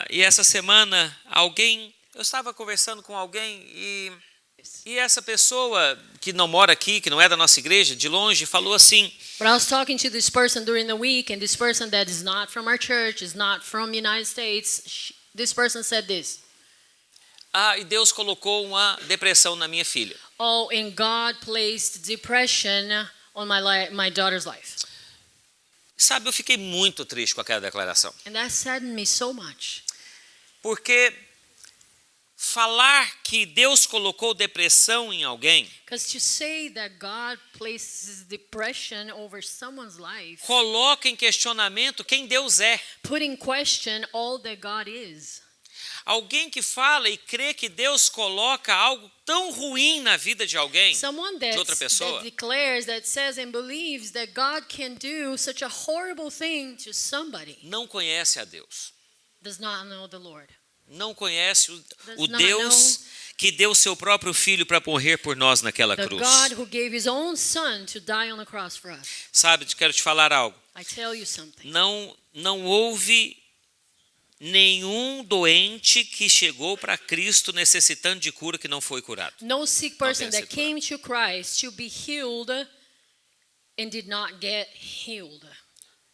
E essa semana eu estava conversando com alguém e essa pessoa que não mora aqui, que não é da nossa igreja, de longe, falou assim: But I was talking to this person during the week, and this person that is not from our church, is not from the United States, this person said this. e Deus colocou uma depressão na minha filha. Oh, and God placed depression on my daughter's life. Sabe, eu fiquei muito triste com aquela declaração. And that saddened me so much. Porque falar que Deus colocou depressão em alguém Because to say that God places depression over someone's life, coloca em questionamento quem Deus é. put in question all that God is. Alguém que fala e crê que Deus coloca algo tão ruim na vida de alguém, Someone de outra pessoa, that declares, that says and believes that God can do such a horrible thing to somebody não conhece a Deus. does not know the Lord. Não conhece o not Deus que deu seu próprio filho para morrer por nós naquela The cruz. God who gave his own son to die on the cross for us. Sabe, quero te falar algo. I tell you something. Não houve nenhum doente que chegou para Cristo necessitando de cura que não foi curado. No sick person tenha that sido came to Christ to be healed and did not get healed.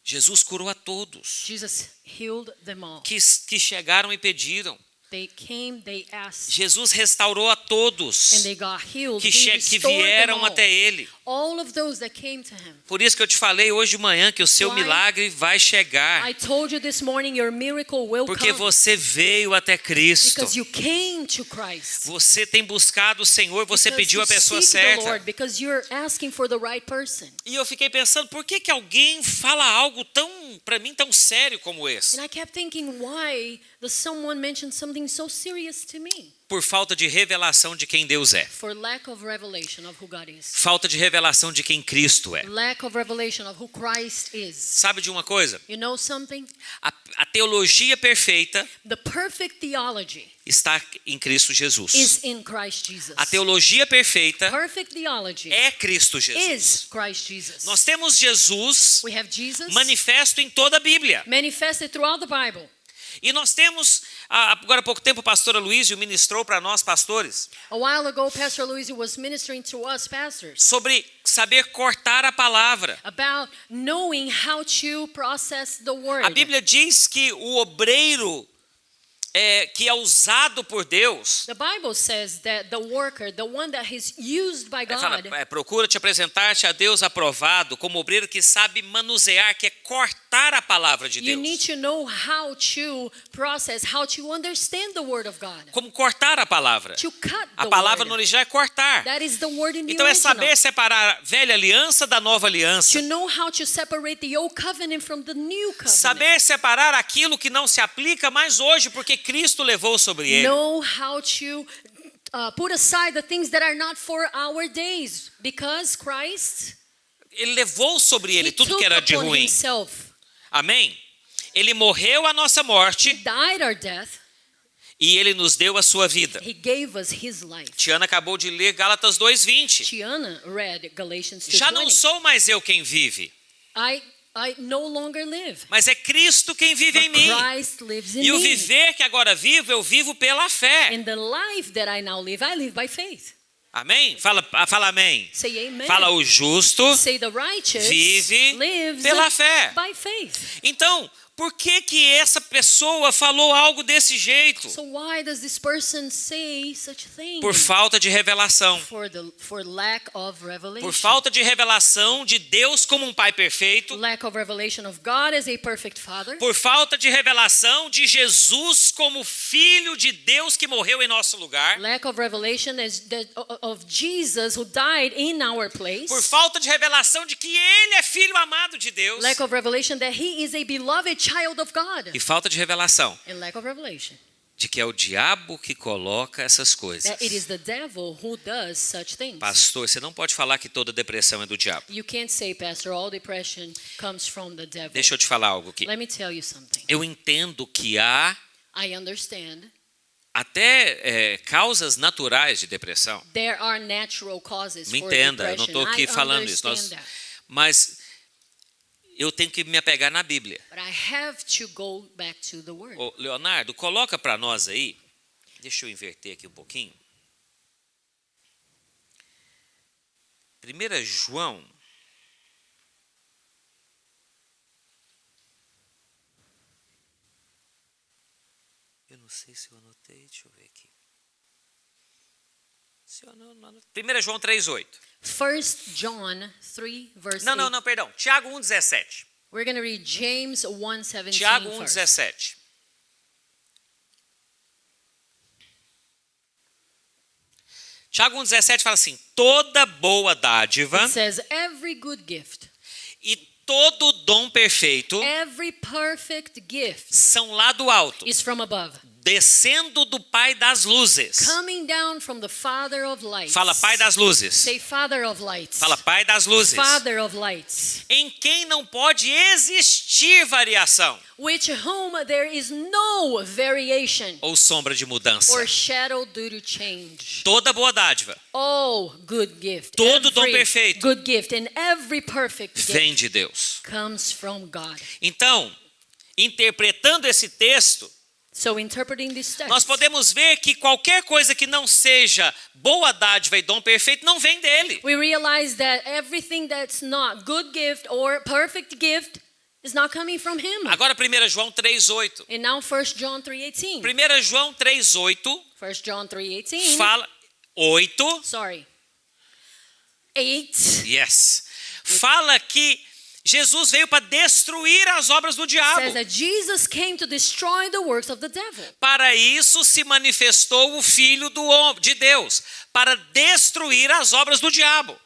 Jesus curou a todos Jesus healed them all. que chegaram e pediram. They came, they asked, Jesus restaurou a todos and they got healed. que He restored them vieram all. até Ele. All of those that came to him. Por isso que eu te falei hoje de manhã que o seu Why? milagre vai chegar. I told you this morning your miracle will Porque come. você veio até Cristo. Because you came to Christ. Você tem buscado o Senhor, você Because pediu you a pessoa seek the certa. Lord, because you're asking for the right person. E eu fiquei pensando, por que alguém fala algo para mim tão sério como esse? And I kept thinking, why does someone mention something so serious to me? Por falta de revelação de quem Deus é. For lack of revelation of who God is. Falta de revelação de quem Cristo é. Lack of revelation of who Christ is. Sabe de uma coisa? You know something? A teologia perfeita The perfect theology está em Cristo Jesus. is in Christ Jesus. A teologia perfeita Perfect theology é Cristo is Jesus. Christ Jesus. Nós temos Jesus We have Jesus manifesto em toda a Bíblia. manifested throughout the Bible. E nós temos, agora há pouco tempo, a pastora Luísio ministrou para nós, pastores, A while ago, Pastor Luis was ministering to us pastors sobre saber cortar a palavra. about knowing how to process the word. A Bíblia diz que o obreiro que é usado por Deus, The Bible says that the worker, the one that is used by God, procura te apresentar-te a Deus aprovado, como obreiro que sabe manusear, que é cortar a palavra de you Deus. need to know how to process, how to understand the word of God. Como cortar a palavra. To cut A the palavra no word. original é cortar. That is the word in the Então é original. saber separar a velha aliança da nova aliança. To know how to separate the old covenant from the new covenant. Saber separar aquilo que não se aplica mais hoje, porque Cristo levou sobre ele. Know how to put aside the things that are not for our days, because Christ, Ele levou sobre ele he tudo took que era de upon ruim. himself. Amém? Ele morreu a nossa He morte died our death. e ele nos deu a sua vida. He gave us his life. Tiana acabou de ler Gálatas 2:20. Tiana read Galatians Já não 2:20. sou mais eu quem vive, I no longer live. mas é Cristo quem vive em But mim. Christ lives in E o me. viver que agora vivo, eu vivo pela fé. And the life that I now live, I live by faith. Amém? Fala amém. Say amen. Fala, o justo Say the righteous vive lives pela fé. by faith. Então, por que essa pessoa falou algo desse jeito? So why does this person say such thing? Por falta de revelação. For lack of revelation. Por falta de revelação de Deus como um Pai perfeito. Lack of revelation of God as a perfect Father. Por falta de revelação de Jesus como Filho de Deus que morreu em nosso lugar. Lack of revelation of Jesus who died in our place. Por falta de revelação de que Ele é Filho amado de Deus. Lack of revelation that He is a beloved child of God. E falta de revelação And lack of revelation de que é o diabo que coloca essas coisas. that it is the devil who does such things. Pastor, você não pode falar que toda depressão é do diabo. You can't say, Pastor, all depression comes from the devil. Deixa eu te falar algo aqui. Let me tell you something. Eu entendo que há I understand até causas naturais de depressão. there are natural causes Me for entenda, eu não depression. estou aqui I falando isso. understand that. Mas eu tenho que me apegar na Bíblia. But I have to go back to the Word. Ô, Leonardo, coloca para nós aí. Deixa eu inverter aqui um pouquinho. 1 João. Eu não sei se eu anotei, deixa eu ver aqui. Se eu não anotei. 1 João 3,8. 1 John 3, verse 8. Não, perdão. Tiago 1,17. We're going to read James 1:17 Tiago first. 1,17. Tiago 1,17 fala assim: toda boa dádiva It says, every good gift, e todo dom perfeito every perfect gift são lá do alto, is from above, descendo do Pai das luzes. coming down from the Father of lights. Fala, Pai das luzes. Say, Father of lights. Fala, Pai das luzes. Father of lights. Em quem não pode existir variação Which whom there is no variation ou sombra de mudança. or shadow due to change. Toda boa dádiva Oh, good gift. Todo dom Every perfeito good gift and every perfect gift vem de Deus. comes from God. Então, interpretando esse texto, So interpreting this text, nós podemos ver que qualquer coisa que não seja boa dádiva e dom perfeito não vem dele. we realize that everything that's not good gift or perfect gift is not coming from him. Agora 1 João 3,8. And now 1 John 3:18. 1 João 3,8 1 John 3:18. fala 8. Sorry. 8 Yes. Fala que Jesus veio para destruir as obras do diabo. says that Jesus came to destroy the works of the devil. Para isso se manifestou o Filho de Deus, para destruir as obras do diabo.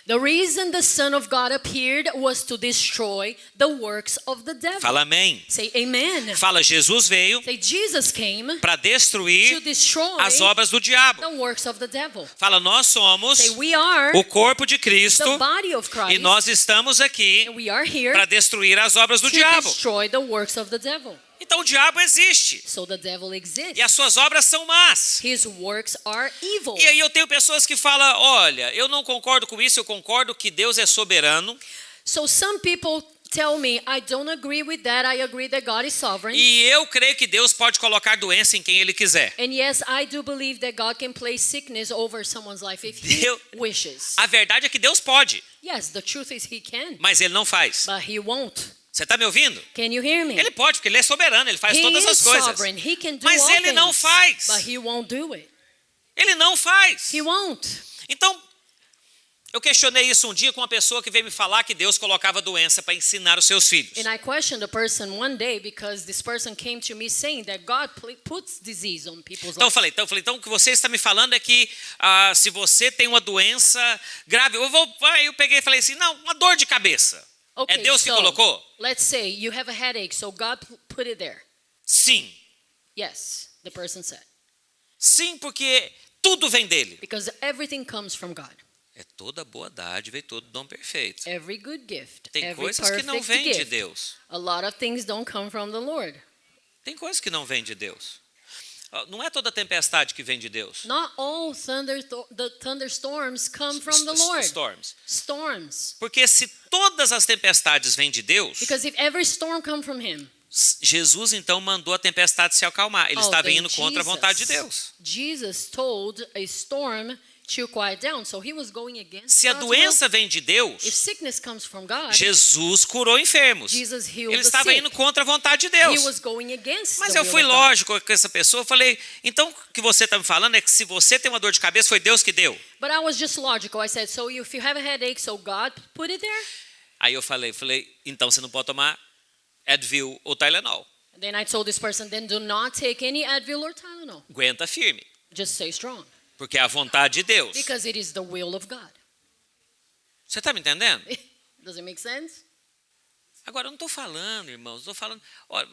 The reason the Son of God appeared was to destroy the works of the devil. Fala amém. Say amen. Fala, Jesus veio Say Jesus came para to destruir destroy as obras do diabo. the works of the devil. Fala, nós somos Say we are o corpo de Cristo the body of e Christ. nós estamos aqui And we are here para destruir as obras do to diabo. destroy the works of the devil. Então o diabo existe So the devil exists. e as suas obras são más. His works are evil. E aí eu tenho pessoas que falam, olha, eu não concordo com isso, eu concordo que Deus é soberano So some people tell me, I don't agree with that. I agree that God is sovereign. e eu creio que Deus pode colocar doença em quem Ele quiser. And yes, I do believe that God can place sickness over someone's life if he Deus- wishes. A verdade é que Deus pode, Yes, the truth is he can, mas Ele não faz. but he won't. Você está me ouvindo? Can you hear me? Ele pode, porque Ele é soberano, Ele faz He todas is as coisas. sovereign. He can do Mas all ele não things, faz. but he won't do it. Ele não faz. He won't. Então, eu questionei isso um dia com uma pessoa que veio me falar que Deus colocava doença para ensinar os seus filhos. And I questioned a person one day because this person came to me saying that God puts disease on people's Então eu lives. falei, então o que você está me falando é que se você tem uma doença grave, eu peguei e falei assim, não, uma dor de cabeça. Okay, É Deus que so colocou? let's say you have a headache, so God put it there. Sim. Yes, the person said. Sim, porque tudo vem dele. Because everything comes from God. É toda boa dádiva e todo dom perfeito. Every good gift, Tem every coisas que não perfect vêm de gift. Deus. A lot of things don't come from the Lord. Tem coisas que não vêm de Deus. Não é toda tempestade que vem de Deus. Not all the thunderstorms come from the Lord. Storms. Storms. Porque se todas as tempestades vêm de Deus, Because if every storm come from him, Jesus então mandou a tempestade se acalmar. Ele estava then indo contra a vontade de Deus. Jesus told a storm to quiet down, so he was going against Se a God's doença vem de will. Deus, If sickness comes from God, Jesus curou enfermos. Jesus healed Ele the estava sick. indo contra a vontade de He Deus. was going against Mas the eu will fui of God. lógico com essa pessoa. Eu falei, então o que você está me falando é que se você tem uma dor de cabeça, foi Deus que deu. But I was just logical. I said, so if you have a headache, so God put it there? Aí eu falei, então você não pode tomar Advil ou Tylenol. Then I told this person, then do not take any Advil or Tylenol. Aguenta firme, Just stay strong. porque é a vontade de Deus. Because it is the will of God. Você está me entendendo? Does it make sense? Agora, eu não estou falando, irmãos, estou falando... Olha,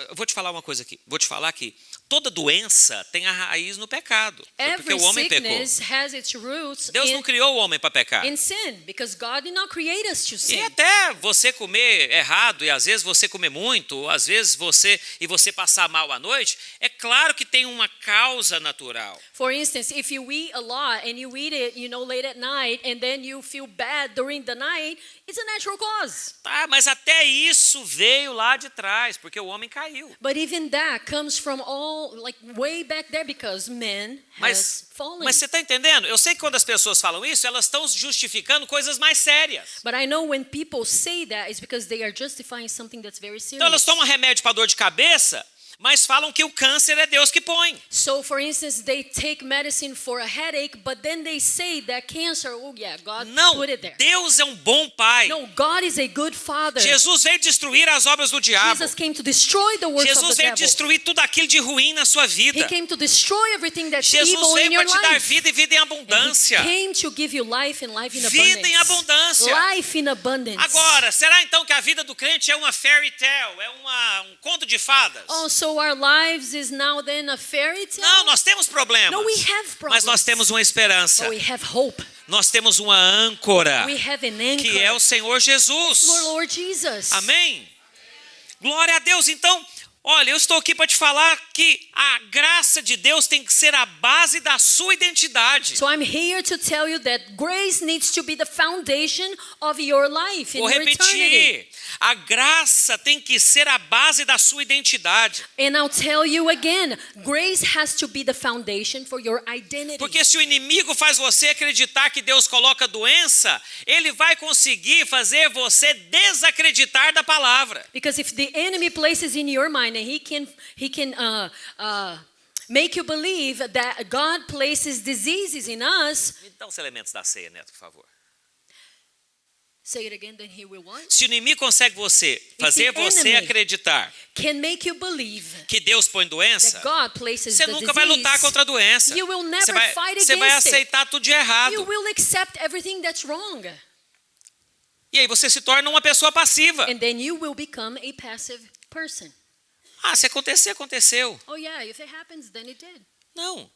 eu vou te falar uma coisa aqui. Vou te falar que toda doença tem a raiz no pecado. Foi porque Every o homem pecou. sickness has its roots Deus não criou o homem para pecar. in sin. Because God did not create us to E sin. até você comer errado, e às vezes você comer muito, ou às vezes você passar mal à noite, é claro que tem uma causa natural. For instance, if you eat a lot and you eat it, late at night, and then you feel bad during the night, it's a natural cause. Tá, mas até isso veio lá de trás, porque o homem caiu. But even that comes from all, like way back there, because man has fallen. Mas você está entendendo? Eu sei que quando as pessoas falam isso, elas estão justificando coisas mais sérias. But I know when people say that, it's because they are justifying something that's very serious. Então elas tomam remédio para dor de cabeça, mas falam que o câncer é Deus que põe. So, for instance, they take medicine for a headache, but then they say that cancer, oh yeah, God Não, put it there. Deus é um bom pai. No, God is a good father. Jesus veio destruir as obras do diabo. Jesus came to destroy the works of Jesus the veio devil. destruir tudo aquilo de ruim na sua He vida. came to destroy everything that's Jesus evil veio in your para te dar life. vida e vida em And abundância. he came to give you life and life in Vida em abundance. abundância. Life in abundance. Agora, será então que a vida do crente é uma fairy tale, é um conto de fadas? Oh, so our lives is now then a fairy tale? Não, nós temos problemas. No, we have problems. Mas nós temos uma esperança. But we have hope. Nós temos uma âncora, We have an anchor. que é o Senhor Jesus. Lord Jesus. Amém? Glória a Deus. Então, olha, eu estou aqui para te falar que a graça de Deus tem que ser a base da sua identidade. So I'm here to tell you that grace needs to be the foundation of your life in Vou your eternity. repetir. A graça tem que ser a base da sua identidade. And I'll tell you again, grace has to be the foundation for your identity. Porque se o inimigo faz você acreditar que Deus coloca doença, ele vai conseguir fazer você desacreditar da palavra. Because if the enemy places in your mind and he can make you believe that God places diseases in us. Me dá os elementos da ceia, Neto, por favor. Say it again, then he will what? Se o inimigo consegue fazer você acreditar Can make you believe que Deus põe doença, that God places você the nunca vai disease, lutar contra a doença. you will never fight Você vai against it. aceitar tudo de You errado. will accept everything that's wrong. E aí você se torna uma pessoa passiva. And then you will become a passive person. Ah, se acontecer, aconteceu. Oh yeah, if it happens, then it did. Não.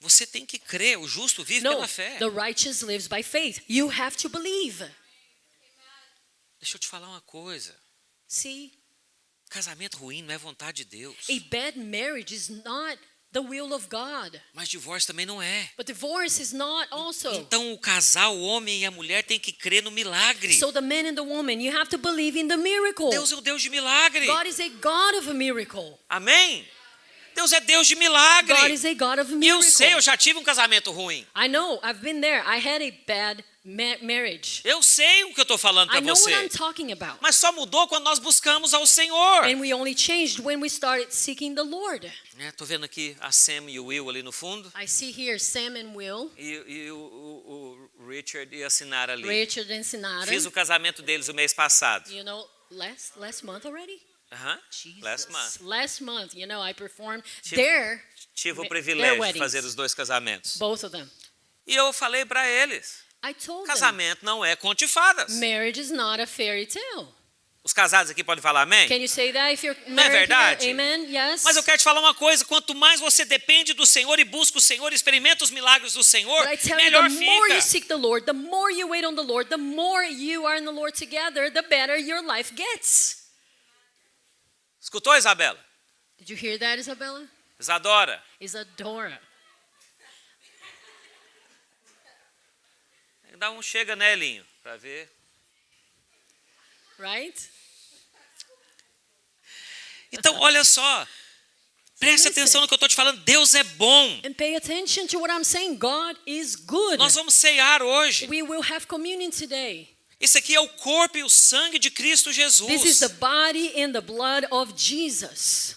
Você tem que crer. O justo vive No, pela fé. the righteous lives by faith. You have to believe. Deixa eu te falar uma coisa. See, Casamento ruim não é vontade de Deus. a bad marriage is not the will of God. Mas divórcio também não é. But divorce is not also. Então o casal, o homem e a mulher tem que crer no milagre. So the man and the woman, you have to believe in the miracle. Deus é o Deus de milagre. God is a God of a miracle. Amém? Deus é Deus de milagre. God is a God of a E miracle. eu sei, eu já tive um casamento ruim. I know, I've been there. I had a bad marriage. Eu sei o que eu estou falando I para know what você. I'm talking about. Mas só mudou quando nós buscamos ao Senhor. And we only changed when we started seeking the Lord. Tô vendo aqui a Sam e o Will ali no fundo. I see here Sam and Will, E o Richard e a Sinara ali. Richard and Sinara. Fiz o casamento deles o mês passado. You know, last month already? Aham. Jesus. Last month. Last month, you know, I performed Tive- Tive o their privilégio de weddings. fazer os dois casamentos. Both of them. E eu falei para eles, I told them, casamento não é conto de fadas. marriage is not a fairy tale. Os casados aqui podem falar amém? Can you say that if you're Não é married verdade? here? Amen? Yes. Mas eu quero te falar uma coisa, quanto mais você depende do Senhor e busca o Senhor, experimenta os milagres do Senhor, But I tell you, melhor the more you fica. seek the Lord, the more you wait on the Lord, the more you are in the Lord together, the better your life gets. Escutou, Isabela? Did you hear that, Isabella? Isadora? Isadora. Dá um chega, né, Elinho? Para ver. Right? Então, olha só. Preste atenção no que eu estou te falando. Deus é bom. And pay attention to what I'm saying. God is good. Nós vamos ceiar hoje. We will have communion today. Esse aqui é o corpo e o sangue de Cristo Jesus. This is the body and the blood of Jesus.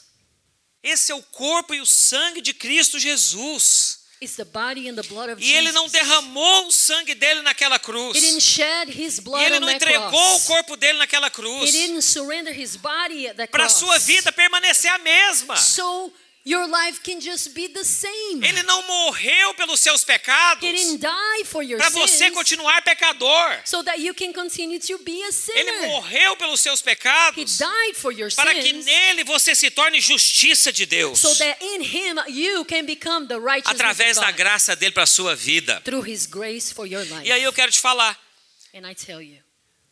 Esse é o corpo e o sangue de Cristo Jesus. It's the body and the blood of E ele Jesus. não derramou o sangue dele naquela cruz. He didn't shed his E blood ele on não that entregou o cross. corpo dele naquela cruz. He didn't surrender his body at that Para a cross. sua vida permanecer a mesma. So your life can just be the same. Ele não morreu pelos seus pecados He didn't die for your para você sins continuar pecador. so that you can continue to be a Ele sinner. morreu pelos seus He pecados died for your para que sins nele você se torne justiça de Deus. so that in him you can become the righteousness Através of da God graça dele para a sua vida. through his grace for your life. E aí eu quero te falar And I tell you,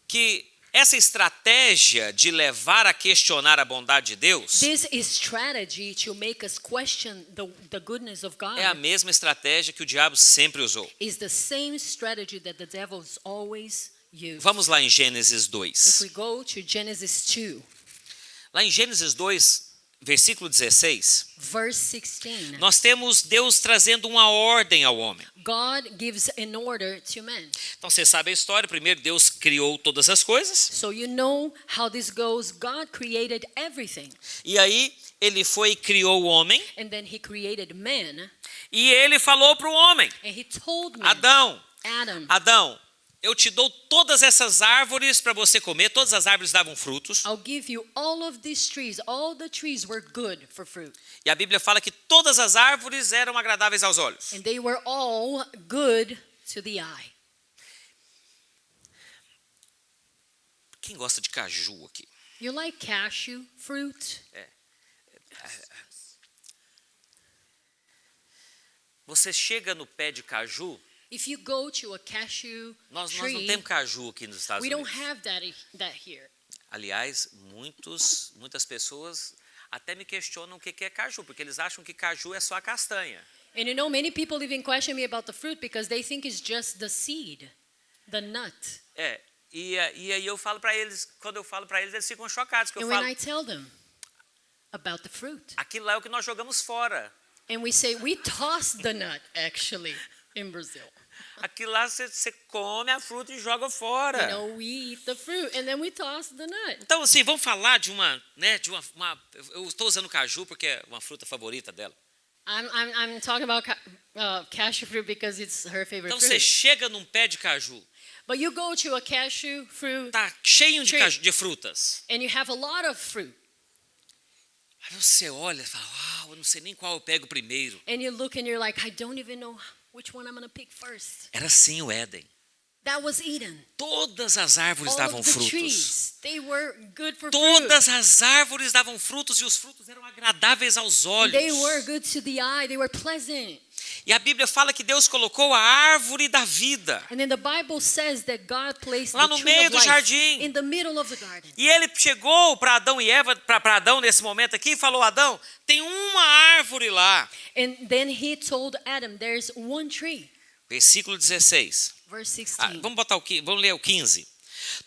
que essa estratégia de levar a questionar a bondade de Deus this is strategy to make us question the goodness of God. é a mesma estratégia que o diabo sempre usou. Is the same strategy that the devil is always use. Vamos lá em Gênesis If 2. we go to Genesis 2, Lá em Gênesis 2, versículo 16, verse 16, nós temos Deus trazendo uma ordem ao homem. God gives an order to man. Então você sabe a história, primeiro Deus criou todas as coisas, So you know how this goes. God created everything. e aí ele foi e criou o homem, And then he created man. e ele falou para o homem, And he told man, Adão, Adam, eu te dou todas essas árvores para você comer, todas as árvores davam frutos, I'll give you all of these trees. All the trees were good for fruit. e a Bíblia fala que todas as árvores eram agradáveis aos olhos. And they were all good to the eye. Quem gosta de caju aqui? You like cashew fruit? Você chega no pé de caju, If you go to a cashew nós não tree, temos caju aqui nos Estados we don't Unidos. have that here. Aliás, muitas pessoas até me questionam o que é caju, porque eles acham que caju é só a castanha. And you know, many people even question me about the fruit because they think it's just the seed, the nut. E aí eu falo para eles, quando eu falo para eles, eles ficam chocados, que eu And when falo, I tell them about the fruit, aquilo lá é o que nós jogamos fora. and we say we toss the nut actually in Brazil. Aquilo lá você come a fruta e joga fora. You know, we eat the fruit and then we toss the nut. Então, assim, vamos falar de uma eu estou usando caju porque é uma fruta favorita dela. I'm talking about cashew fruit because it's her favorite Então, você fruit. chega num pé de caju, But you go to a cashew fruit tá cheio de, Tree. de frutas. and you have a lot of fruit. Aí você olha e fala, uau, eu não sei nem qual eu pego primeiro. And you look and you're like, I don't even know which one I'm going to pick first. Era assim o Éden. That was Eden. Todas as árvores All davam of the frutos. trees, they were good for fruit. Todas as árvores davam frutos e os frutos eram agradáveis aos olhos. They were good to the eye. They were pleasant. E a Bíblia fala que Deus colocou a árvore da vida. And then the Bible says that God placed Lá the no tree meio of do life jardim. in the middle of the garden. E ele chegou para Adão e Eva, para Adão nesse momento aqui, e falou, Adão, tem uma árvore lá. And then he told Adam, there's one tree. Versículo 16. Verse 16. Vamos ler o 15.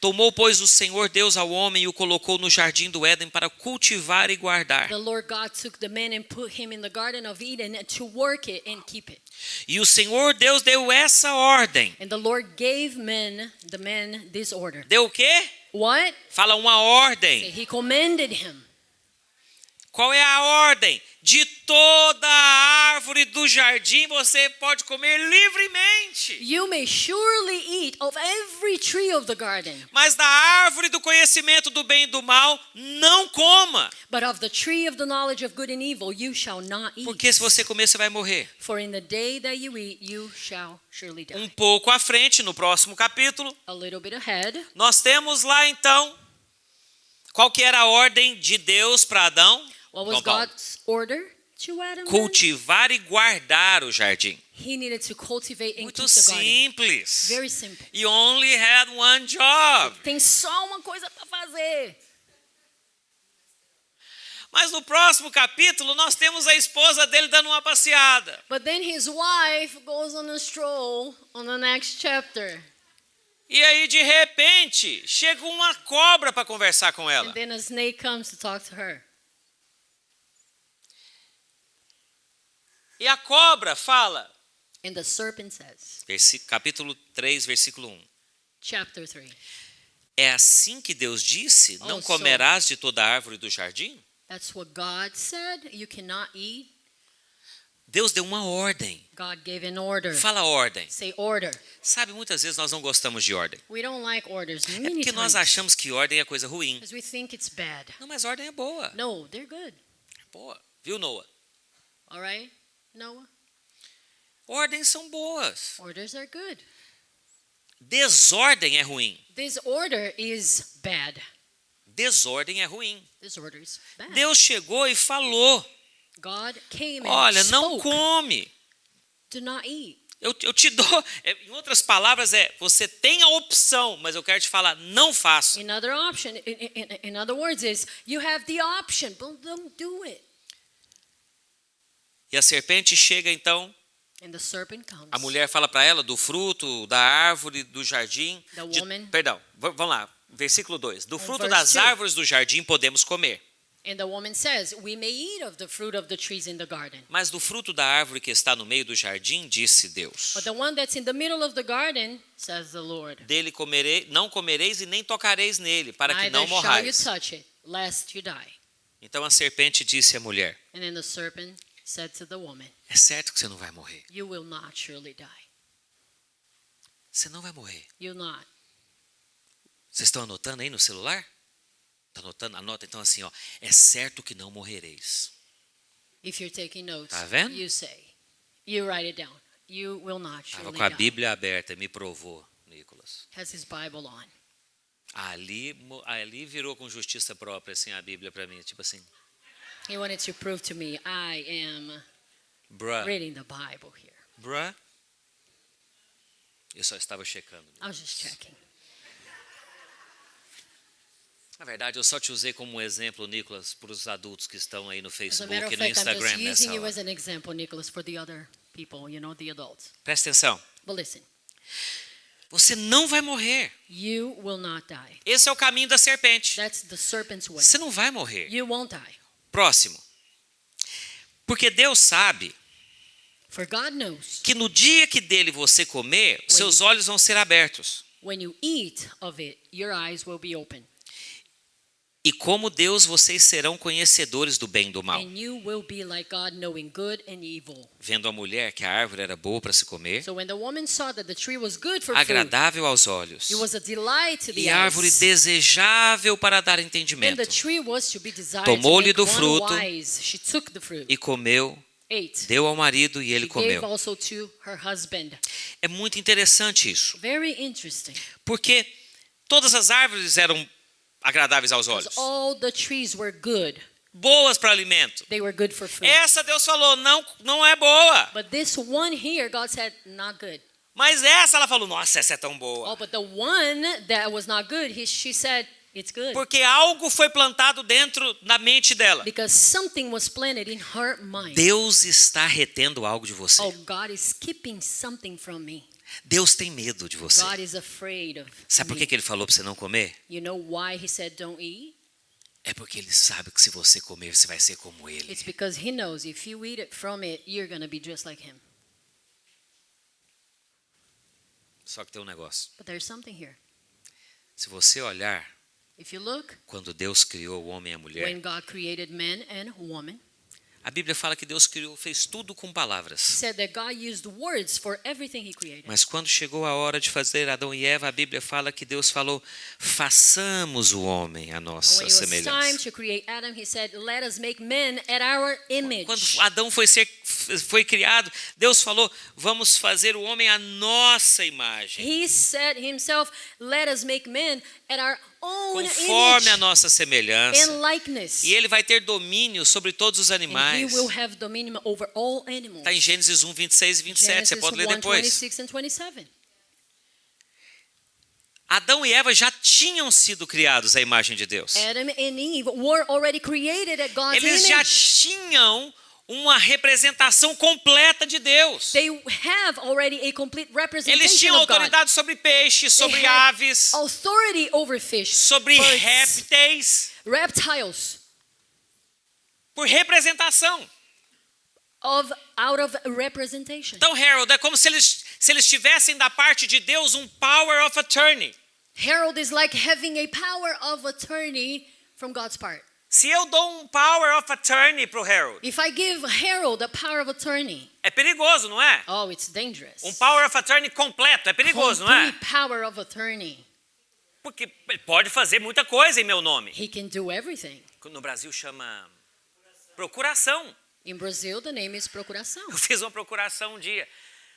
Tomou, pois, o Senhor Deus ao homem e o colocou no jardim do Éden para cultivar e guardar. The Lord God took the man and put him in the garden of Eden to work it and keep it. E o Senhor Deus deu essa ordem. And the Lord gave the man this order. Deu o quê? What? Fala uma ordem. He commanded him. Qual é a ordem? De toda a árvore do jardim você pode comer livremente. You may surely eat of every tree of the garden, Mas da árvore do conhecimento do bem e do mal, não coma. but of the tree of the knowledge of good and evil you shall not eat. Porque se você comer, você vai morrer. For in the day that you eat, you shall surely die. Um pouco à frente, no próximo capítulo, A little bit ahead, nós temos lá então, qual que era a ordem de Deus para Adão? what was João Paulo. God's order to Adam? then? Cultivar e guardar o jardim. He needed to cultivate and Muito keep the garden. simples. Very simple. You only had one job. Tem só uma coisa para fazer. Mas no próximo capítulo nós temos a esposa dele dando uma passeada. But then his wife goes on a stroll on the next chapter. E aí de repente chega uma cobra para conversar com ela. And then a snake comes to talk to her. E a cobra fala, And the serpent says, capítulo 3, versículo 1. chapter 3. É assim que Deus disse, não so- comerás de toda a árvore do jardim? That's what God said. You cannot eat. Deus deu uma ordem. God gave an order. Fala ordem. Say order. Sabe, muitas vezes nós não gostamos de ordem. We don't like orders É many porque nós times achamos que ordem é coisa ruim. because we think it's bad. Não, mas ordem é boa. No, they're good. Boa. Viu, Noah? All right, Noah? Ordens são boas. Orders are good. Desordem é ruim. This order is bad. Desordem é ruim. This order is bad. Deus chegou e falou, God came and olha, não spoke. come. Do not eat. Eu te dou, em outras palavras você tem a opção, mas eu quero te falar, não faça. In other words is, you have the option, but don't do it. E a serpente chega então And the serpent comes. A mulher fala para ela do fruto, da árvore, do jardim. The woman- Perdão, vamos lá. Versículo 2. Do fruto verse das 2. árvores do jardim podemos comer. And the woman says, we may eat of the fruit of the trees in the garden. Mas do fruto da árvore que está no meio do jardim, disse Deus. But the one that's in the middle of the garden, says the Lord, Dele não comereis e nem tocareis nele, para que não neither shall you morrais. touch it, lest you die. Então a serpente disse à mulher: And then the serpent said to the woman, é certo que você não vai morrer. you will not surely die. Você não vai morrer. You'll not. Vocês estão anotando aí no celular? Está anotando? Anota então assim, ó. É certo que não morrereis. If you're taking notes, Tá vendo? you say, you write it down. You will not Estava surely com a die. Bíblia aberta, me provou, Nicolas. Has his Bible on. Ali virou com justiça própria assim a Bíblia para mim, tipo assim, He wanted to prove to me I am bruh, reading the Bible here. bruh. Eu só estava checando. I was just checking. Na verdade, eu só te usei como um exemplo, Nicolas, para os adultos que estão aí no As a Facebook matter of e no fact, I'm Instagram just nessa using you hora. as an example, Nicholas, for the other people, the adults. Presta atenção. But listen, Você não vai morrer. you will not die. Esse é o caminho da serpente. That's the serpent's way. Você não vai morrer. You won't die. Próximo. Porque Deus sabe For God knows que no dia que dele você comer, seus olhos vão ser abertos. when you eat of it, your eyes will be open. E como Deus, vocês serão conhecedores do bem e do mal. And you will be like God, knowing good and evil. Vendo a mulher que a árvore era boa para se comer, So when the woman saw that the tree was good for food, agradável aos olhos, it was a delight to the e árvore eyes. desejável para dar And entendimento, the tree was to be desired Tomou-lhe to do make fruto one wise. She took the fruit, e comeu, ate. deu ao marido e ele She gave comeu. also to her husband. É muito interessante isso, Very interesting. porque todas as árvores eram agradáveis aos olhos, Because all the trees were good. boas para alimento. They were good for food. Essa Deus falou, não é boa. But this one here, God said, not good. Mas essa ela falou, nossa, essa é tão boa. Oh, but the one that was not good, she said, it's good. Porque algo foi plantado dentro da mente dela. Because something was planted in her mind. Deus está retendo algo de você. Oh, God is keeping something from me. Deus tem medo de você. God is afraid of Sabe por me. que ele falou para você não comer? You know why he said don't eat? É porque ele sabe que se você comer, você vai ser como ele. It's because he knows if you eat it from it, you're going to be just like him. Só que tem um negócio. But there's something here. Se você olhar, If you look, quando Deus criou o homem e a mulher, when God created man and woman, a Bíblia fala que Deus fez tudo com palavras. said that God used words for everything he created. Mas quando chegou a hora de fazer Adão e Eva, a Bíblia fala que Deus falou: façamos o homem à When nossa it was time semelhança. to create Adam, he said, let us make men at our image. Quando Adão foi criado, Deus falou: vamos fazer o homem à nossa imagem, He said himself, let us make men at our own conforme a image nossa semelhança. and likeness. E ele vai ter domínio sobre todos os And he animais. will have dominion over all animals. Está em Gênesis 1, 26 e 27, Genesis você pode ler 1, depois. 26 and 27. Adão e Eva já tinham sido criados à imagem de Deus. Adam and Eve were already created at God's Eles já image. tinham uma representação completa de Deus. They have already a complete Eles representation tinham of God. autoridade sobre peixes, sobre They had aves, authority over fish, sobre birds, répteis, reptiles, por representação. out of representation. Então, Harold, é como se eles tivessem da parte de Deus um power of attorney. Harold is like having a power of attorney from God's part. Se eu dou um power of attorney para o Harold, If I give Harold a power of attorney, é perigoso, não é? oh, it's dangerous. Um power of attorney completo é perigoso, não é? Complete power of attorney. Porque ele pode fazer muita coisa em meu nome. He can do everything. No Brasil chama procuração. In Brazil, the name is procuração. Eu fiz uma procuração um dia.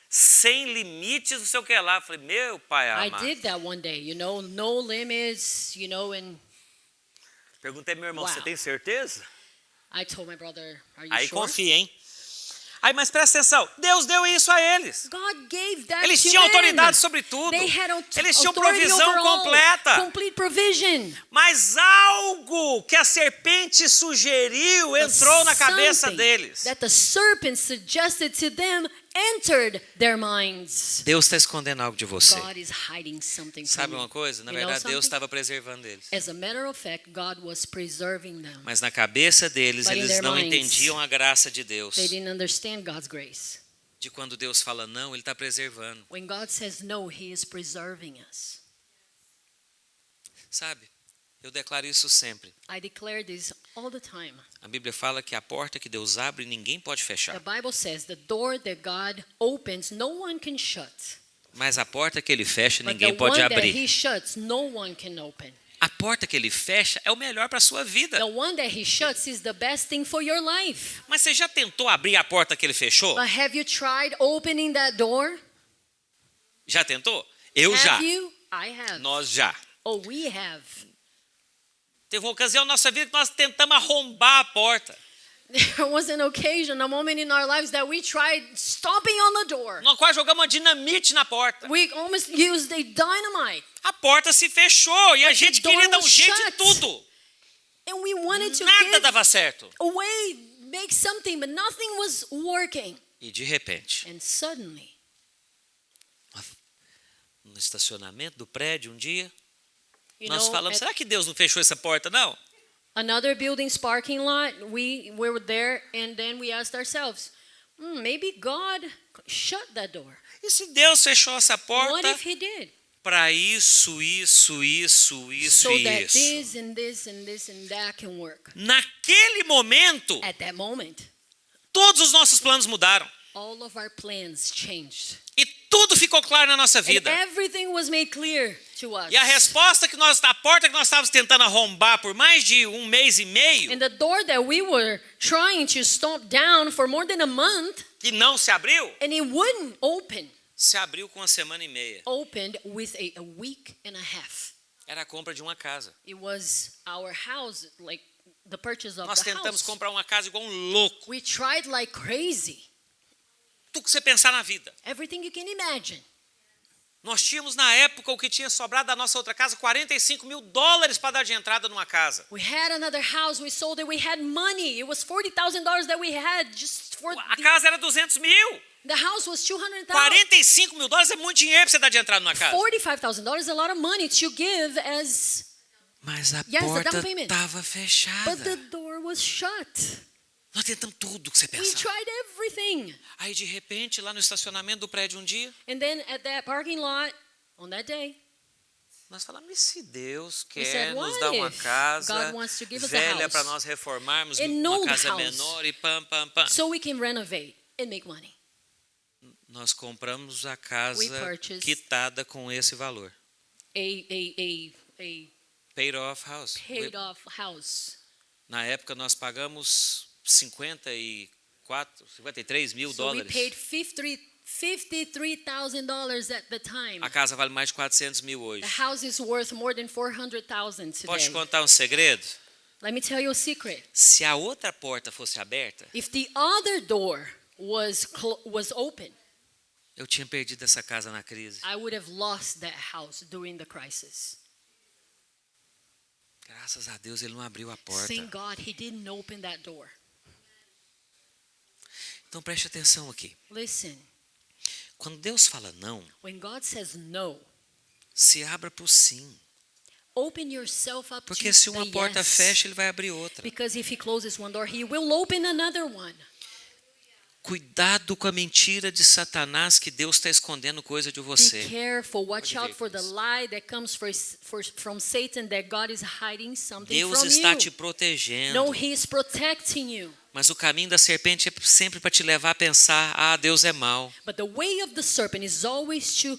Sem limites, não sei o que lá. Eu falei, meu pai I amado. did that one day, no limits, and Perguntei pro meu irmão, Wow. você tem certeza? I told my brother, are you Aí sure? confia, hein? Aí, mas presta atenção, Deus deu isso a eles. God gave that Eles to tinham men. autoridade sobre tudo. They had Eles tinham authority provisão over all, completa. complete provision. Mas algo que a serpente sugeriu entrou na cabeça Something deles. that the serpent suggested to them entered their minds. Deus está escondendo algo de você. God is hiding something from Sabe you. uma coisa? Na You know verdade, Deus something? estava preservando eles. As a matter of fact, God was preserving them. Mas na cabeça deles, But in eles their não minds, entendiam a graça de Deus. They didn't understand God's grace. De quando Deus fala não, Ele está preservando. When God says no, He is preserving us. Sabe? Eu declaro isso sempre. I declare this all the time. A Bíblia fala que a porta que Deus abre, ninguém pode fechar. The Bible says the door that God opens, no one can shut. Mas a porta que Ele fecha, But ninguém the pode one that abrir. He shuts, no one can open. A porta que Ele fecha é o melhor para a sua vida. The one that He shuts is the best thing for your life. Mas você já tentou abrir a porta que Ele fechou? But have you tried opening that door? Já tentou? Eu já. Have you? I have. Nós já. Oh, we have. Teve uma ocasião na nossa vida que nós tentamos arrombar a porta. There was an occasion, a moment in our lives that we tried stomping on the door. Nós quase jogamos uma dinamite na porta. We almost used a dynamite. A porta se fechou e a But the gente door queria dar um was jeito em shut. tudo. And we wanted to Nada give dava certo. away, make something, but nothing was working. E de repente, And suddenly, no estacionamento do prédio, um dia, you nós know, falamos, at será que Deus não fechou essa porta, não? another building's parking lot, we were there, and then we asked ourselves, maybe God shut that door. E se Deus fechou essa What porta if He did? para isso, So that isso? this and this and this and that can work. Naquele momento, At that moment, todos os nossos planos mudaram. all of our plans changed. E tudo ficou claro na nossa And vida. everything was made clear to us. E a resposta a porta que nós estávamos tentando arrombar por mais de um mês e meio, And the door that we were trying to stomp down for more than a month, que não se abriu, and it wouldn't open, se abriu com uma semana e meia. opened with a week and a half. Era a compra de uma casa. It was our house, like the purchase of Nós the tentamos house. comprar uma casa igual um louco. We tried like crazy. Tudo que você pensar na vida. Everything you can imagine. Nós tínhamos na época o que tinha sobrado da nossa outra casa, $45 mil para dar de entrada numa casa. We had another house, we sold it, we had money. It was $40,000 that we had just for A casa era 200 mil. the house was $200,000. $45 mil é muito dinheiro para você dar de entrada numa casa. $45,000 is a lot of money to give as, Mas a Yes, the porta down payment. estava but fechada. the door was shut. Nós tentamos tudo que você We pensar. tried everything. Aí de repente, lá no estacionamento do prédio um dia, And then at that parking lot, on that day, nós falamos, e se Deus We quer said, nos what dar uma if casa God wants to give us a velha house? para nós reformarmos, An uma old casa house. menor e pam. so we can renovate and make money. Nós compramos a casa We purchased quitada com esse valor. A Paid off house. paid off house. Na época nós pagamos 53 mil So we dólares. paid $53,000 at the time. A casa vale mais de 400 mil hoje. The house is worth more than $400,000 today. Posso te contar um segredo? Let me tell you a secret. Se a outra porta fosse aberta, If the other door was open, eu tinha perdido essa casa na crise. I would have lost that house during the crisis. Graças a Deus ele não abriu a porta. Thank God He didn't open that door. Então preste atenção aqui. Listen, Quando Deus fala não, when God says no, se abra para o sim. open yourself up Porque to se the uma porta yes. fecha, ele vai abrir outra. Because if He closes one door, He will open another one. Cuidado com a mentira de Satanás que Deus está escondendo coisa de Be você. careful. Watch Pode out ver, for the please. lie that comes from Satan that God is hiding something Deus from está you. te protegendo. No, He is protecting you. Mas o caminho da serpente é sempre para te levar a pensar, Deus é mau. But the way of the serpent is always to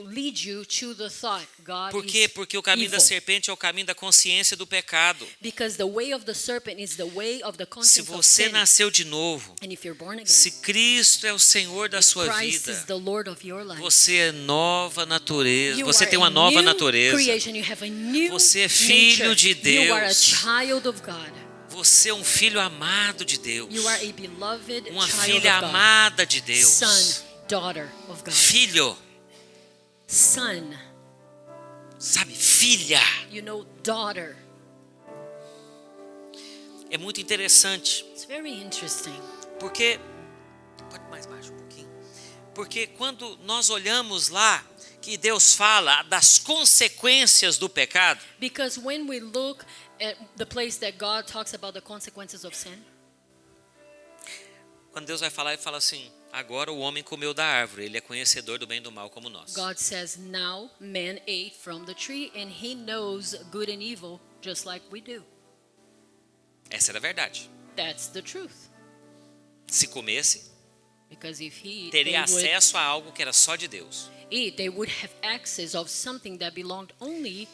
lead you to the thought God Por quê? is Porque o caminho da evil. serpente é o caminho da consciência do pecado. Because the way of the serpent is the way of the Se conscience of você sin. nasceu de novo, And if you're born again, se Cristo é o Senhor da sua Christ is vida, the Lord of your life. você é nova natureza. You Você are tem uma a nova new natureza. creation. You have a new Você é filho nature. de You are a Deus. child of God. Você é um filho amado de Deus. You are a beloved Uma child filha of God. amada de Deus. Son, daughter of God. Filho, Son, sabe, filha. you know, daughter. É muito interessante, It's very interesting. porque Pode mais baixo um pouquinho. Porque quando nós olhamos lá que Deus fala das consequências do pecado, Because when we look at the place that God talks about the consequences of sin, quando Deus vai falar, ele fala assim: agora o homem comeu da árvore, ele é conhecedor do bem e do mal como nós. God says, now man ate from the tree and he knows good and evil just like we do. Essa era a verdade. That's the truth. Se comesse, Because if he teria they would acesso a algo que era só de Deus. eat, they would have access of something that belonged only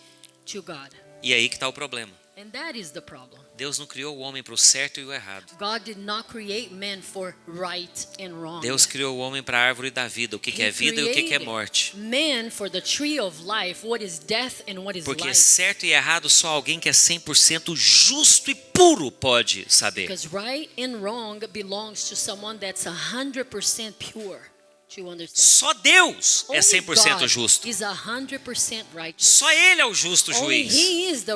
to God. E aí que está o problema. And that is the problem. Deus não criou o homem para o certo e o errado. God did not create man for right and wrong. Deus criou o homem para a árvore da vida, o que é vida e o que é created morte. Man for the tree of life, what is death and what is Porque life. certo e errado só alguém que é 100% justo e puro pode saber. Because right and wrong belongs to someone that's 100% pure to understand. Só Deus é Only 100% God justo. is 100% righteous. Só Ele é o justo Only juiz. He is the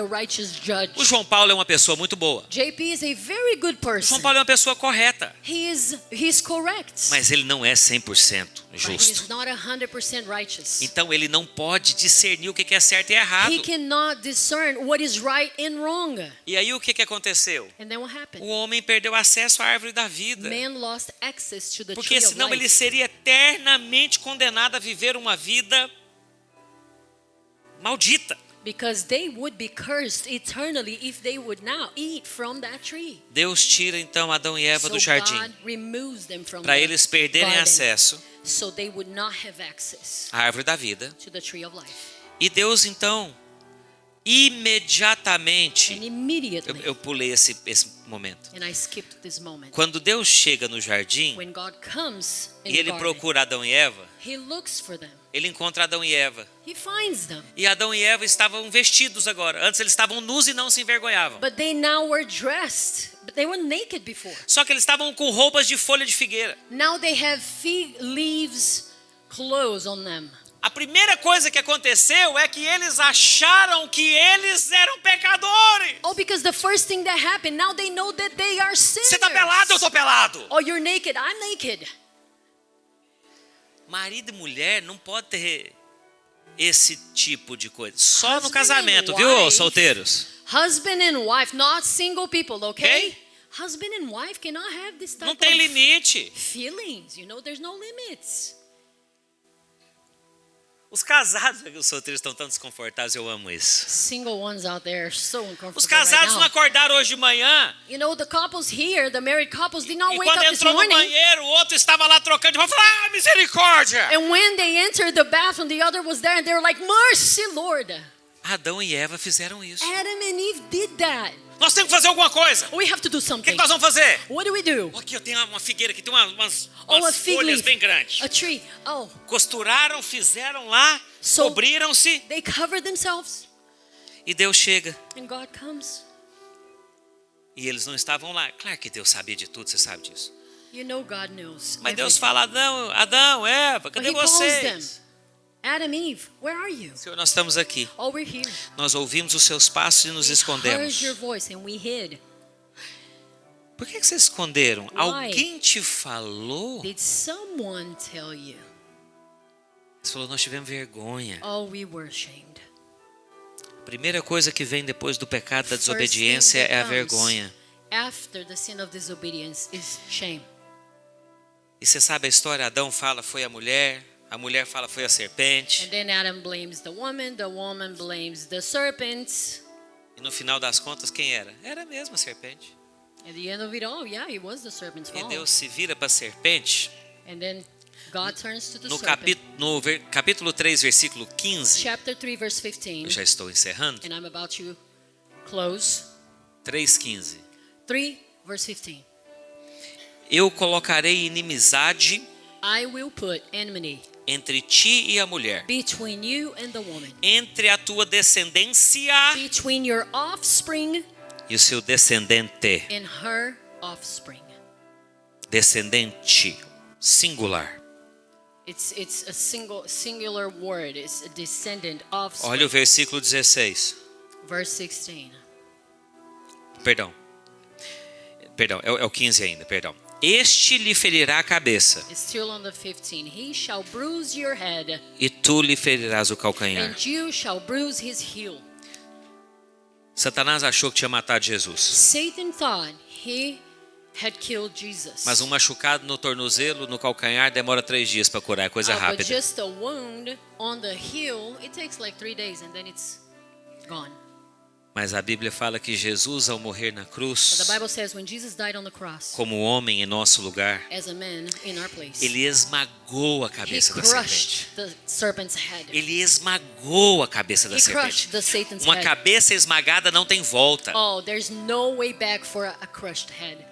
righteous judge. O João Paulo é uma pessoa muito boa. JP is a very good O João person. Paulo é uma pessoa correta. He's correct. Mas ele não é 100% But he justo. is not 100% righteous. Então ele não pode discernir o que é certo e errado. He cannot discern what is right and wrong. E aí o que aconteceu? And then what happened? O homem perdeu acesso à árvore da vida. Man lost access to the Porque tree of senão ele life. seria eternamente condenado a viver uma vida maldita. Because they would be cursed eternally if they would now eat from that tree. Deus tira então Adão e Eva So do jardim God removes them from para the eles perderem garden, acesso so they would not have access à árvore da vida. to the tree of life. E Deus então imediatamente, And immediately, eu pulei esse momento. and I skipped this moment. Quando Deus chega no jardim When God comes in e the ele garden, procura Adão e Eva, He looks for them. ele encontra Adão e Eva. He finds them. E Adão e Eva estavam vestidos agora. Antes eles estavam nus e não se envergonhavam. But they now were dressed. But they were naked before. Só que eles estavam com roupas de folha de figueira. Now they have fig leaves clothes on them. A primeira coisa que aconteceu é que eles acharam que eles eram pecadores. Oh, because the first thing that happened, now they know that they are sinners. Você tá pelado, eu tô pelado. Oh, you're naked, I'm naked. Marido e mulher não pode ter esse tipo de coisa. Só no Husband casamento, and viu, wife. solteiros? Husband and wife, not single people, okay? Okay. Husband and wife cannot have this type Não tem of limite. feelings. You know, there's no limits. Os casados, os solteiros estão tão desconfortáveis, eu amo isso. Single ones out there are so uncomfortable Os casados right não now. acordaram hoje de manhã. You know, the couples here, the married couples, did not E wake quando up this entrou no morning. banheiro, o outro estava lá trocando de roupa. Falou, ah, misericórdia. And when they entered the bathroom, the other was there, and they were like, "Mercy, Lord." Adão e Eva fizeram isso. Adam and Eve did that. Nós temos que fazer alguma coisa. We have to do O que something. nós vamos fazer? What do we do? Aqui eu tenho uma figueira, aqui tem umas Oh, a fig folhas leaf. bem grandes. A tree. Oh, Costuraram, fizeram lá, So- cobriram-se they covered themselves, e Deus chega. and God comes. E eles não estavam lá. Claro que Deus sabia de tudo, você sabe disso. You know God knows. Mas Deus everything. fala, Adão, Eva, But cadê He calls vocês? them. Adam, Eve, where are you? Senhor, nós estamos aqui. Oh, we're here. Nós ouvimos os seus passos e nos We escondemos. heard your voice and we hid. Por que vocês esconderam? Why? Alguém te falou? Did someone tell you? Você falou, nós tivemos vergonha. Oh, we were ashamed. A primeira coisa que vem depois do pecado da First thing desobediência that é a comes vergonha. After the sin of disobedience is shame. E você sabe a história? Adão fala, foi a mulher fala, foi a serpente. And then Adam blames the woman blames the serpent. E no final das contas, quem era? Era mesmo a serpente. At the end of it all, yeah, it was the serpent's E fault. Deus se vira para a serpente. And then God turns to the No serpent. capítulo 3, versículo 15. Chapter 3, verse 15. Eu já estou encerrando. And I'm about to close. 3,15. 3, verse 15. Eu colocarei inimizade I will put enmity entre ti e a mulher, between you and the woman, entre a tua descendência between your offspring e o seu descendente. and her offspring. Descendente, singular. It's a singular word. It's a descendant, offspring. Olha o versículo 16. Verse 16. Perdão, é o 15 ainda, perdão. este lhe ferirá a cabeça, It's still on the 15. He shall bruise your head, e tu lhe ferirás o calcanhar. and you shall bruise his heel. Satanás achou que tinha matado Jesus, Satan thought he had killed Jesus. mas um machucado no tornozelo, no calcanhar, demora 3 dias para curar, é coisa But rápida. just a wound on the heel, it takes like 3 days and then it's gone. Mas a Bíblia fala que Jesus, ao morrer na But cruz, the Bible says when Jesus died on the cross como homem em nosso lugar, as a man in our place, ele esmagou a he cabeça da crushed serpente. the serpent's head. Ele esmagou a cabeça da He serpente. crushed the Satan's Uma head. cabeça esmagada não tem volta. Oh, there's no way back for a crushed head.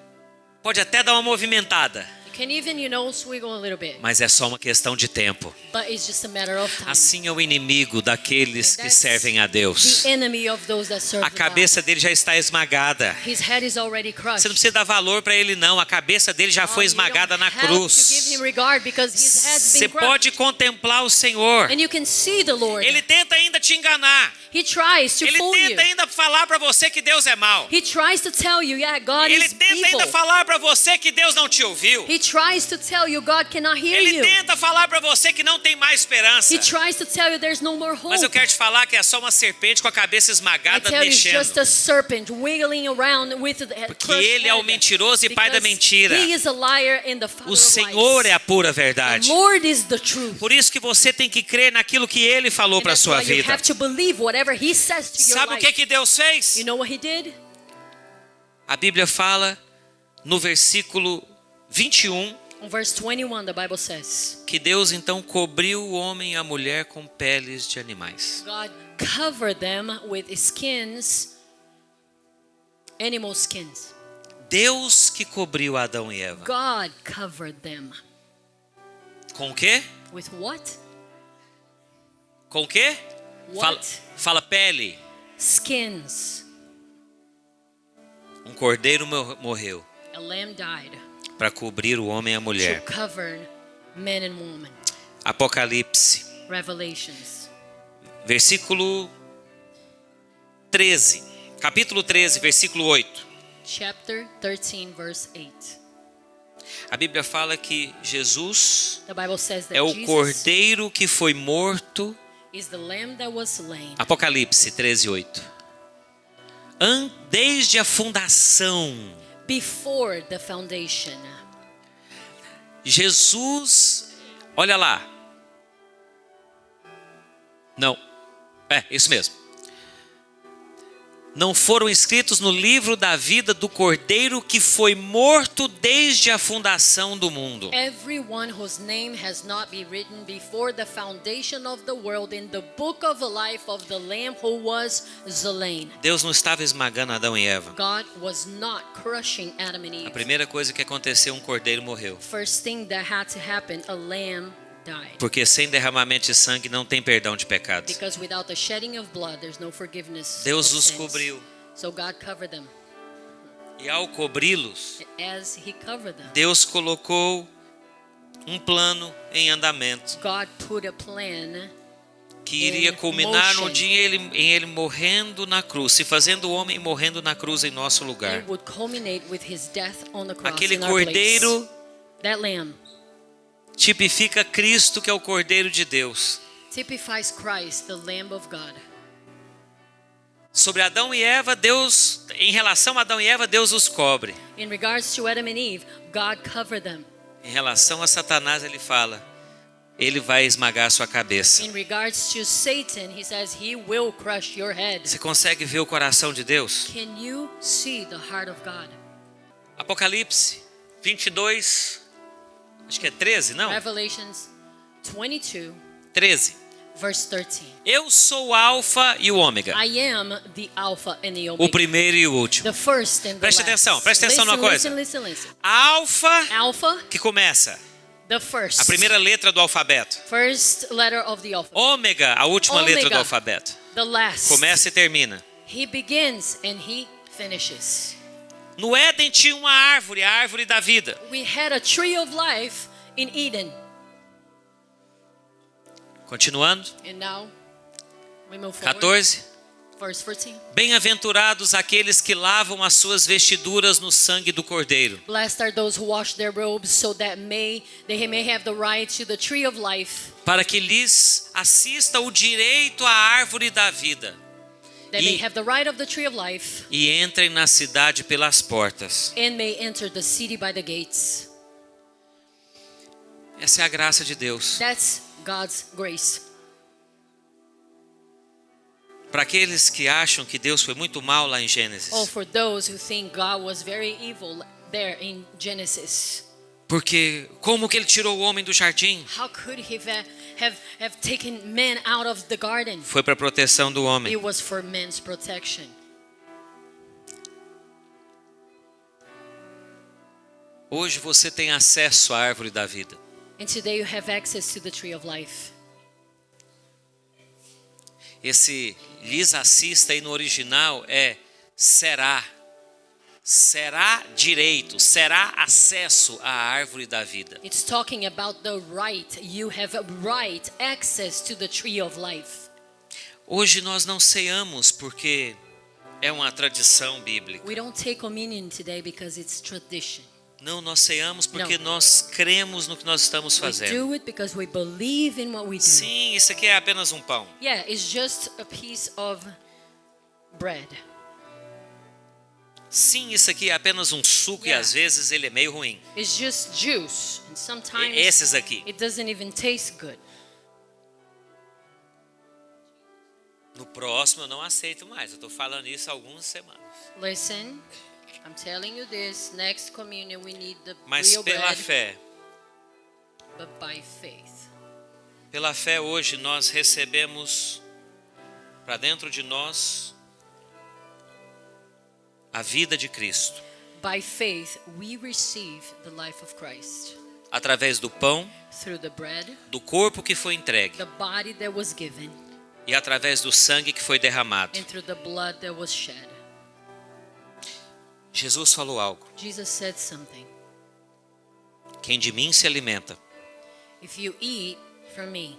Pode até dar uma movimentada, You can even, swiggle a little bit, mas é só uma questão de tempo. but it's just a matter of time. Assim é o inimigo daqueles que servem a Deus. The enemy of those that serve A God. cabeça dele já está esmagada. His head is already crushed. Você não precisa dar valor para ele não. A cabeça dele já foi You don't esmagada na have to give him cruz. regard because his head's Você been crushed. pode contemplar o Senhor. And you can see the Lord. Ele tenta ainda te enganar. He tries to Ele fool you. tenta ainda falar para você que Deus é mau. He tries to tell you, yeah, God Ele is tenta evil. ainda falar para você que Deus não te ouviu. He tries to tell you God cannot hear Ele you. tenta falar para você que não tem mais esperança. He tries to tell you there's no more hope. Mas eu quero te falar que é só uma serpente com a cabeça I esmagada tell you, it's mexendo. just a serpent wiggling around with the Porque crushed ele é o head. mentiroso e pai da Because mentira. He is a liar and the father O of Senhor lies. é a pura The verdade. Lord is the truth. Por isso que você tem que crer naquilo que ele falou And para a that's sua why you vida. have to believe whatever He says to your Sabe o life. que Deus fez? You know what He did? A Bíblia fala no versículo 21 In verse 21, the Bible says, que Deus então cobriu o homem e a mulher com peles de animais. God covered them with skins, animal skins. Deus que cobriu Adão e Eva. God covered them. Com o quê? With what? Com o quê? Fala, What? fala pele. Skins. Um cordeiro morreu A lamb died para cobrir o homem e a to mulher. cover men and women. Apocalipse, Revelations. versículo 13. Capítulo 13, versículo 8. Chapter 13, verse 8. A Bíblia fala que Jesus The Bible says that é o Jesus cordeiro que foi morto. is the lamb that was slain. Apocalipse 13, 8. Desde a fundação. Before the foundation. Jesus, olha lá. Não, isso mesmo. Não foram escritos no livro da vida do Cordeiro que foi morto desde a fundação do mundo. Everyone whose name has not been written before the foundation of the world in the book of the life of the Lamb who was slain. Deus não estava esmagando Adão e Eva. God was not crushing Adam and A Eve. primeira coisa que aconteceu, um cordeiro morreu. First thing that had to happen, a lamb died. Porque sem derramamento de sangue não tem perdão de pecados. Because without the shedding of blood, there's no forgiveness Deus of os sins. cobriu. So God covered them. E ao cobri-los, As He covered them, Deus colocou um plano em andamento God put a plan que iria in culminar no motion. dia em ele morrendo na cruz, se fazendo homem e morrendo na cruz em nosso lugar. that would culminate with His death on the cross Aquele in our cordeiro place. That lamb tipifica Cristo, que é o Cordeiro de Deus. typifies Christ, the Lamb of God. Sobre Adão e Eva, Deus, em relação a Adão e Eva, Deus os cobre. In regards to Adam and Eve, God covered them. Em relação a Satanás, ele fala, ele vai esmagar a sua cabeça. In regards to Satan, He says He will crush your head. Você consegue ver o coração de Deus? Can you see the heart of God? Apocalipse 22, acho que é 13, não? Revelations 22, 13. verse 13. Eu sou o Alfa e o Ômega, I am the Alpha and the o Omega, primeiro e o último. the first and the Preste last. atenção, preste atenção Listen, numa coisa. listen. Alfa, Alpha, que começa, the first. a primeira letra do alfabeto. First letter of the alphabet. Ômega, a última letra do Ômega. alfabeto. The last. Começa e termina. He begins and He finishes. No Éden tinha uma árvore, a árvore da vida. We had a tree of life in Eden. Continuando, And now we move forward. 14. Verse 14. Bem-aventurados aqueles que lavam as suas vestiduras no sangue do Cordeiro, Blessed are those who wash their robes so that they may have the right to the tree of life, para que lhes assista o direito à árvore da vida, that may have the right of the tree of life, e entrem na cidade pelas portas. and may enter the city by the gates. Essa é a graça de Deus. That's God's grace. Para aqueles que acham que Deus foi muito mal lá em Gênesis, Oh, for those who think God was very evil there in Genesis. porque como que ele tirou o homem do jardim? How could he have taken man out of the garden? Foi para a proteção do homem. It was for man's protection. Hoje você tem acesso à árvore da vida. And today you have access to the tree of life. Esse lhes assista aí no original é será. Será direito, será acesso à árvore da vida. It's talking about the right. You have a right access to the tree of life. Hoje nós não ceamos porque é uma tradição bíblica. We don't take communion today because it's tradition. Não, nós ceamos porque Não. nós cremos no que nós estamos We fazendo. do it because we believe in what we do. Sim, isso aqui é apenas um pão. Yeah, it's just a piece of bread. Sim, isso aqui é apenas um suco e Yeah. às vezes ele é meio ruim. It's just juice. And sometimes Esses aqui. it doesn't even taste good. No próximo eu não aceito mais. Eu estou falando isso há algumas semanas. Listen, I'm telling you this. Next communion we need the Mas real pela bread, fé, but by faith. pela fé hoje nós recebemos para dentro de nós a vida de Cristo. By faith we receive the life of Christ Através do pão, through the bread, do corpo que foi entregue the body that was given, e através do sangue que foi derramado. and through the blood that was shed. Jesus falou algo. Jesus said something. Quem de mim se alimenta, If you eat from me,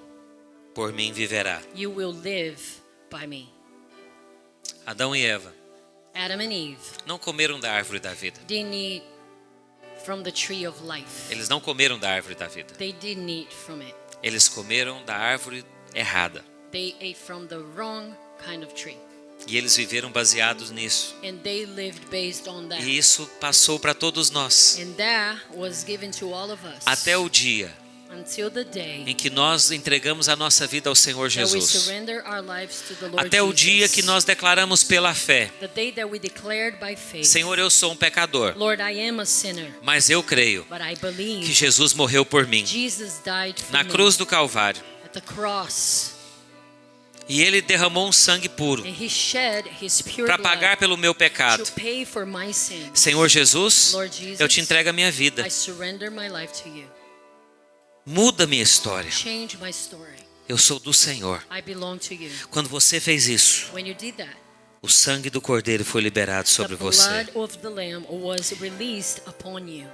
por mim viverá. you will live by me. Adão e Eva Adam and Eve não comeram da árvore da vida. didn't eat from the tree of life. Eles não comeram da árvore da vida. They didn't eat from it. Eles comeram da árvore errada. They ate from the wrong kind of tree. E eles viveram baseados nisso. And they lived based on that. E isso passou para todos nós. And that was given to all of us. Até o dia Until the day em que nós entregamos a nossa vida ao Senhor that we Jesus. surrender our lives to the Lord Até o Jesus. dia que nós declaramos pela fé: The day that we declared by faith, Senhor, eu sou um pecador, Lord, I am a sinner, mas eu creio but I que believe Jesus morreu por mim Jesus died for na me cruz do Calvário. at the cross. E ele derramou um sangue puro And he shed his pure para blood pagar pelo meu pecado. to pay for my sins. Senhor Jesus, Lord Jesus, eu te entrego a minha vida. I surrender my life to you. Muda minha história. Change my story. Eu sou do Senhor. I belong to you. Quando você fez isso, When you did that, o sangue do Cordeiro foi liberado sobre the você. blood of the Lamb was released upon you.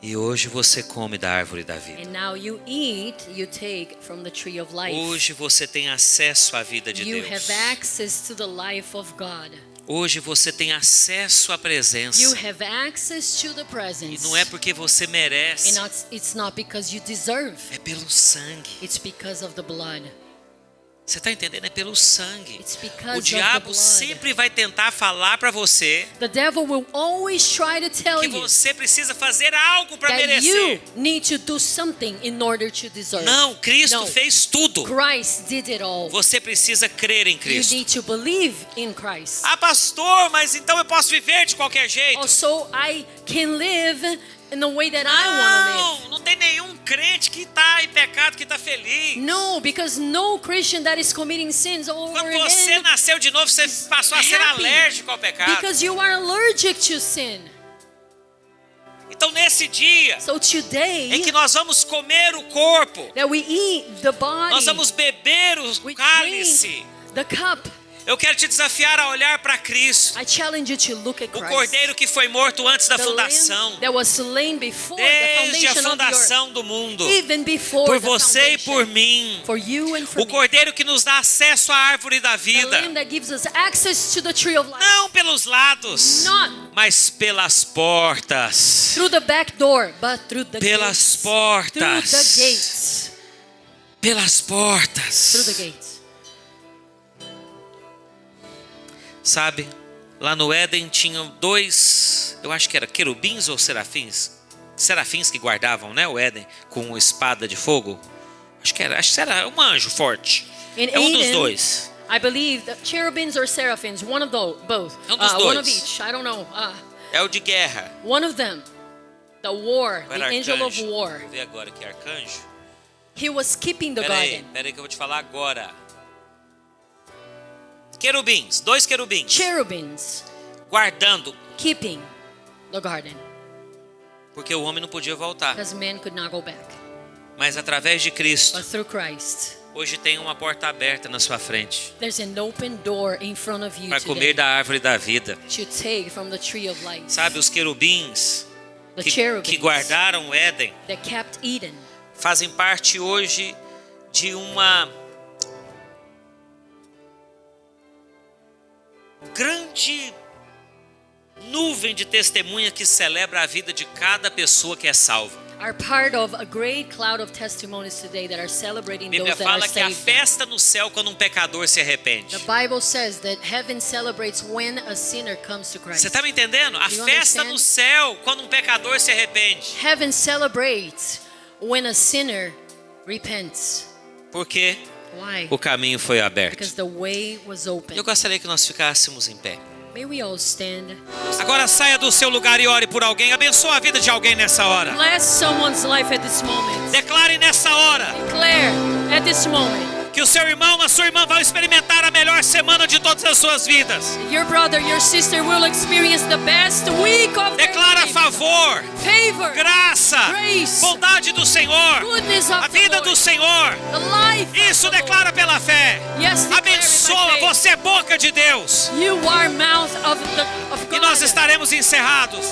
E hoje você come da árvore da vida. And now you eat, you take from the tree of life. Hoje você tem acesso à vida de You Deus. have access to the life of God. Hoje você tem acesso à presença. You have access to the E presence. não é porque você merece, It's not because you deserve. é pelo sangue. It's because of the blood. Você está entendendo? É pelo sangue. It's because O of the diabo blood. sempre vai tentar falar para você The devil will always try to tell que you você precisa fazer algo para that you merecer. need to do something in order to deserve. Não, Cristo No. fez tudo. Christ did it all. Você precisa crer em You Cristo. need to believe in Christ. Ah, pastor, mas então eu posso viver de qualquer jeito? Also, I can live in the way that I want to live. Não tem nenhum crente que está em pecado que está feliz. No, because no Christian that is committing sins over Quando você again, nasceu de novo, você passou a ser happy alérgico ao pecado. because you are allergic to sin. Então nesse dia So em today que nós vamos comer o corpo, that we eat the body, nós vamos beber o we cálice, drink the cup, Eu quero te desafiar a olhar para Cristo, I challenge you to look at o Christ. Cordeiro que foi morto antes da The fundação, Lamb that was slain before the desde a foundation of the earth. fundação do mundo, Even before por the você e foundation. por mim. For you and for O me. Cordeiro que nos dá acesso à árvore da The vida, Lamb that gives us access to the tree of life. não pelos lados, Not mas pelas portas. through the back door, but through the Pelas gates. Through the portas. gates. Pelas portas. Through the gates. Sabe, lá no Éden tinham dois, eu acho que era querubins ou serafins? Serafins que guardavam, né, o Éden, com espada de fogo. Acho que era um anjo forte. In É um dos Eden, dois. I believe that cherubims or seraphins, one of both. Um dos One of dois. each. I don't know. É o de guerra. One of them, the war, Qual the era angel of arcanjo? war. Vou ver agora que é arcanjo. He was keeping the garden. Pera aí que eu vou te falar agora. Querubins, dois querubins, Cherubims guardando, keeping the garden, porque o homem não podia voltar. because man could not go back. Mas através de Cristo, But through Christ, hoje tem uma porta aberta na sua frente there's an open door in front of you para today comer da árvore da vida. to take from the tree of life. Sabe, os querubins The que cherubims guardaram o Éden that kept Eden fazem parte hoje de uma grande nuvem de testemunha que celebra a vida de cada pessoa que é salva. are part of a great cloud of testimonies today that are celebrating A Bíblia those that are fala que a saved. festa no céu quando um pecador se arrepende. The Bible says that heaven celebrates when a sinner comes to Christ. Você está me entendendo? A You festa understand? no céu quando um pecador se arrepende. Heaven celebrates when a sinner repents. Por quê? Why? O caminho foi aberto. Because the way was open. Eu gostaria que nós ficássemos em pé. May we all stand. Agora saia do seu lugar e ore por alguém. Abençoa a vida de alguém nessa hora. Bless someone's life at this moment. Declare nessa hora Declare at this moment. que o seu irmão, a sua irmã vão experimentar a melhor semana de todas as suas vidas. Your brother, your sister will experience the best week of their Declara life. favor, Favor, graça, Grace. bondade do Senhor, goodness a of the vida Lord, do Senhor. the life Isso of the Lord. declara pela fé. Yes, declare it by Abençoa, faith. você é boca de Deus. You are mouth of E God. nós estaremos encerrados